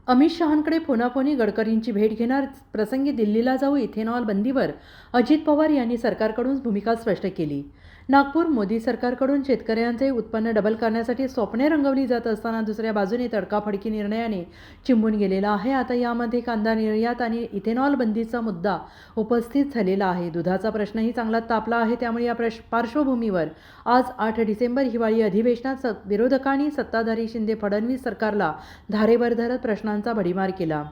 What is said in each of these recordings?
अमित शहांकडे फोनाफोनी गडकरींची भेट घेणार, प्रसंगी दिल्लीला जाऊ, इथेनॉल बंदीवर अजित पवार यांनी सरकारकडून भूमिका स्पष्ट केली. नागपूर मोदी सरकारकडून शेतकऱ्यांचे उत्पन्न डबल करण्यासाठी स्वप्ने रंगवली जात असताना दुसऱ्या बाजूने तडकाफडकी निर्णयाने चिंबून गेलेला आहे. आता यामध्ये कांदा निर्यात आणि इथेनॉल बंदीचा मुद्दा उपस्थित झालेला आहे. दुधाचा प्रश्नही चांगलाच तापला आहे. त्यामुळे या पार्श्वभूमीवर आज 8 डिसेंबर हिवाळी अधिवेशनात विरोधकांनी सत्ताधारी शिंदे फडणवीस सरकारला धारेवर धरत प्रश्नांचा भडीमार केला.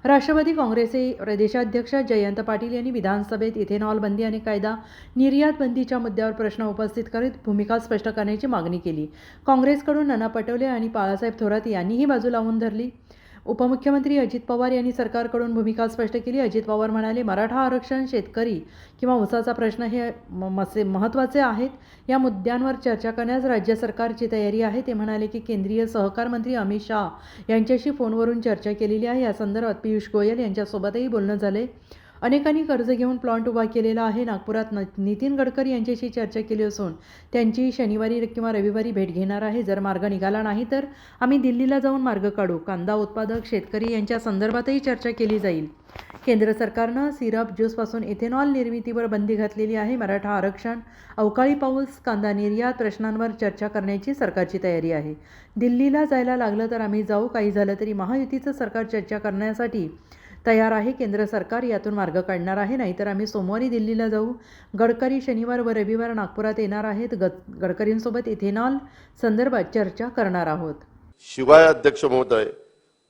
राष्ट्रवादी काँग्रेसचे प्रदेशाध्यक्ष जयंत पाटील यांनी विधानसभेत इथेनॉल बंदी आणि कायदा निर्यात बंदीच्या मुद्द्यावर प्रश्न उपस्थित करीत भूमिका स्पष्ट करण्याची मागणी केली. काँग्रेसकडून नाना पटोले आणि बाळासाहेब थोरात यांनीही बाजू लावून धरली. उपमुख्यमंत्री अजित पवार यांनी सरकारकडून भूमिका स्पष्ट केली. अजित पवार म्हणाले, मराठा आरक्षण, शेतकरी किंवा ऊसाचा प्रश्न हे महत्त्वाचे आहेत. या मुद्द्यांवर चर्चा करण्यास राज्य सरकारची तयारी आहे. ते म्हणाले की केंद्रीय सहकार मंत्री अमित शाह यांच्याशी फोनवरून चर्चा केलेली आहे. या संदर्भात पियुष गोयल यांच्यासोबतही बोलणं झाले. अनेकांनी कर्ज घेऊन प्लांट उभा केलेला आहे. नागपुरात नितीन गडकरी यांच्याशी चर्चा केली असून त्यांची शनिवारी किंवा रविवारी भेट घेणार आहे. जर मार्ग निघाला नाही तर आम्ही दिल्लीला जाऊन मार्ग काढू. कांदा उत्पादक शेतकरी यांच्या संदर्भातही चर्चा केली जाईल. केंद्र सरकारनं सिरप ज्यूसपासून इथेनॉल निर्मितीवर बंदी घातलेली आहे. मराठा आरक्षण, अवकाळी पाऊस, कांदा निर्यात प्रश्नांवर चर्चा करण्याची सरकारची तयारी आहे. दिल्लीला जायला लागलं तर आम्ही जाऊ. काही झालं तरी महायुतीचं सरकार चर्चा करण्यासाठी तयार आहे. केंद्र सरकार यातून मार्ग काढणार आहे. नाहीतर आम्ही सोमवारी दिल्लीला जाऊ. गडकरी शनिवार व रविवार नागपुरात येणार आहेत. गडकरींसोबत इथेनॉल संदर्भात चर्चा करणार आहोत. शिवाय अध्यक्ष महोदय,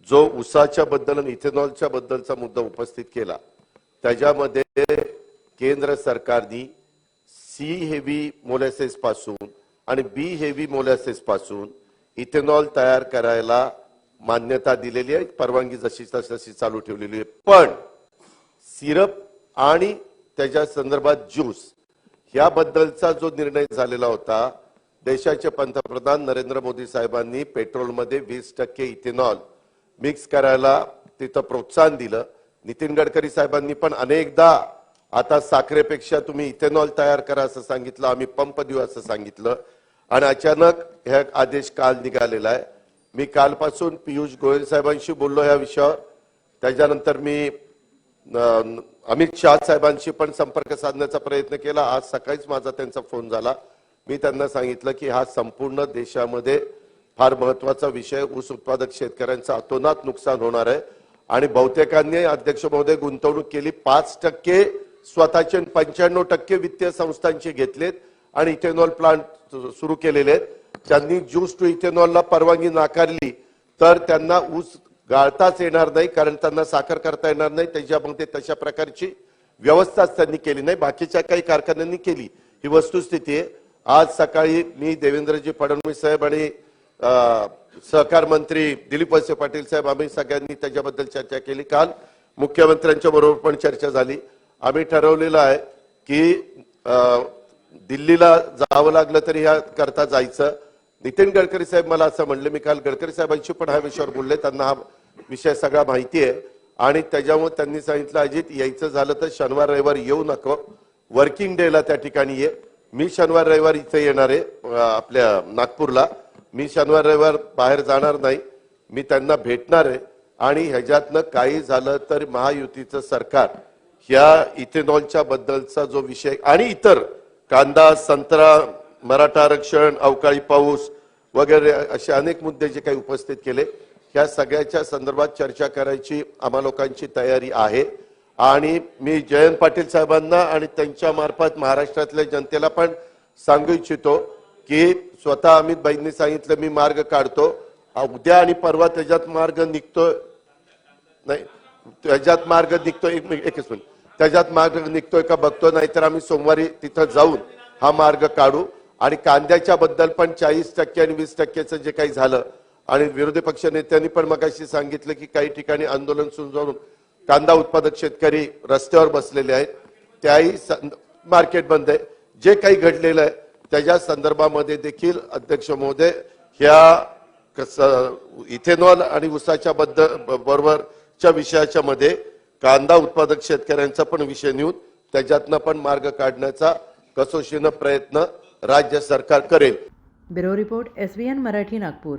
जो ऊसाच्या बद्दल आणि इथेनॉलच्या बद्दलचा मुद्दा उपस्थित केला, त्याच्यामध्ये केंद्र सरकारने सी हेवी मोलॅसेस पासून आणि बी हेवी मोलॅसेस पासून इथेनॉल तयार करायला मान्यता दिलेली आहे. परवानगी जशी तशी चालू ठेवलेली आहे. पण सिरप आणि त्याच्या संदर्भात ज्यूस याबद्दलचा जो निर्णय झालेला होता, देशाचे पंतप्रधान नरेंद्र मोदी साहेबांनी पेट्रोलमध्ये 20% इथेनॉल मिक्स करायला तिथं प्रोत्साहन दिलं. नितीन गडकरी साहेबांनी पण अनेकदा आता साखरेपेक्षा तुम्ही इथेनॉल तयार करा असं सांगितलं, आम्ही पंप देऊ असं सांगितलं. आणि अचानक हे आदेश काल निघालेला आहे. मी कालपासून पियुष गोयल साहेबांशी बोललो या विषयावर. त्याच्यानंतर मी अमित शाह साहेबांशी पण संपर्क साधण्याचा प्रयत्न केला. आज सकाळीच माझा त्यांचा फोन झाला. मी त्यांना सांगितलं की हा संपूर्ण देशामध्ये फार महत्वाचा विषय, ऊस उत्पादक शेतकऱ्यांचं अतोनात नुकसान होणार आहे. आणि बहुतेकांनी अध्यक्ष महोदय गुंतवणूक केली. 5% स्वतःचे 95% वित्तीय संस्थांचे घेतलेत आणि इथेनॉल प्लांट सुरू केलेले आहेत. त्यांनी ज्यूस टू इथेनॉलला परवानगी नाकारली तर त्यांना ऊस गाळताच येणार नाही, कारण त्यांना साखर करता येणार नाही. त्याच्यामध्ये तशा प्रकारची व्यवस्थाच त्यांनी केली नाही. बाकीच्या काही कारखान्यांनी केली. ही वस्तुस्थिती आहे. आज सकाळी मी देवेंद्रजी फडणवीस साहेब आणि सहकार मंत्री दिलीप वळसे पाटील साहेब, आम्ही सगळ्यांनी त्याच्याबद्दल चर्चा केली. काल मुख्यमंत्र्यांच्या बरोबर पण चर्चा झाली. आम्ही ठरवलेलं आहे की दिल्लीला जावं लागलं तरी ह्या करता जायचं. नितीन गडकरी साहेब मला असं म्हणले, मी काल गडकरी साहेबांशी पण ह्या विषयावर बोलले, त्यांना हा विषय सगळा माहिती आहे. आणि त्याच्यामुळे त्यांनी सांगितलं, अजित यायचं झालं तर शनिवार रविवार येऊ नको, वर्किंग डेला त्या ठिकाणी ये. मी शनिवार रविवार इथे येणार आहे आपल्या नागपूरला. मी शनिवार रविवार बाहेर जाणार नाही. मी त्यांना भेटणार आहे. आणि ह्याच्यातनं काही झालं तर महायुतीचं सरकार ह्या इथेनॉलच्या बद्दलचा जो विषय आणि इतर कांदा, संत्रा, मराठा आरक्षण, अवकाळी पाऊस वगैरे असे अनेक मुद्दे जे काही उपस्थित केले, ह्या सगळ्याच्या संदर्भात चर्चा करायची आम्हा लोकांची तयारी आहे. आणि मी जयंत पाटील साहेबांना आणि त्यांच्या मार्फत महाराष्ट्रातल्या जनतेला पण सांगू इच्छितो की स्वतः अमित भाईंनी सांगितलं मी मार्ग काढतो. उद्या आणि परवा त्याच्यात मार्ग निघतोय, नाही त्याच्यात मार्ग निघतोय, एकच मिनिट, त्याच्यात मार्ग निघतोय का बघतो. नाहीतर आम्ही सोमवारी तिथं जाऊन हा मार्ग काढू. आणि कांद्याच्या बद्दल पण 40% आणि 20%चं जे काही झालं, आणि विरोधी पक्ष नेत्यांनी पण मगाशी सांगितलं की काही ठिकाणी आंदोलन सुरू जाऊन कांदा उत्पादक शेतकरी रस्त्यावर बसलेले आहेत, त्याही मार्केट बंद आहे. जे काही घडलेलं आहे त्याच्या संदर्भामध्ये देखील अध्यक्ष महोदय ह्या इथेनॉल आणि ऊसाच्या बरोबरच्या विषयाच्या मध्ये कांदा उत्पादक शेतकऱ्यांचा पण विषय नेऊन त्याच्यातनं पण मार्ग काढण्याचा कसोशीनं प्रयत्न राज्य सरकार करेल. Bureau report, SBN Marathi, Nagpur.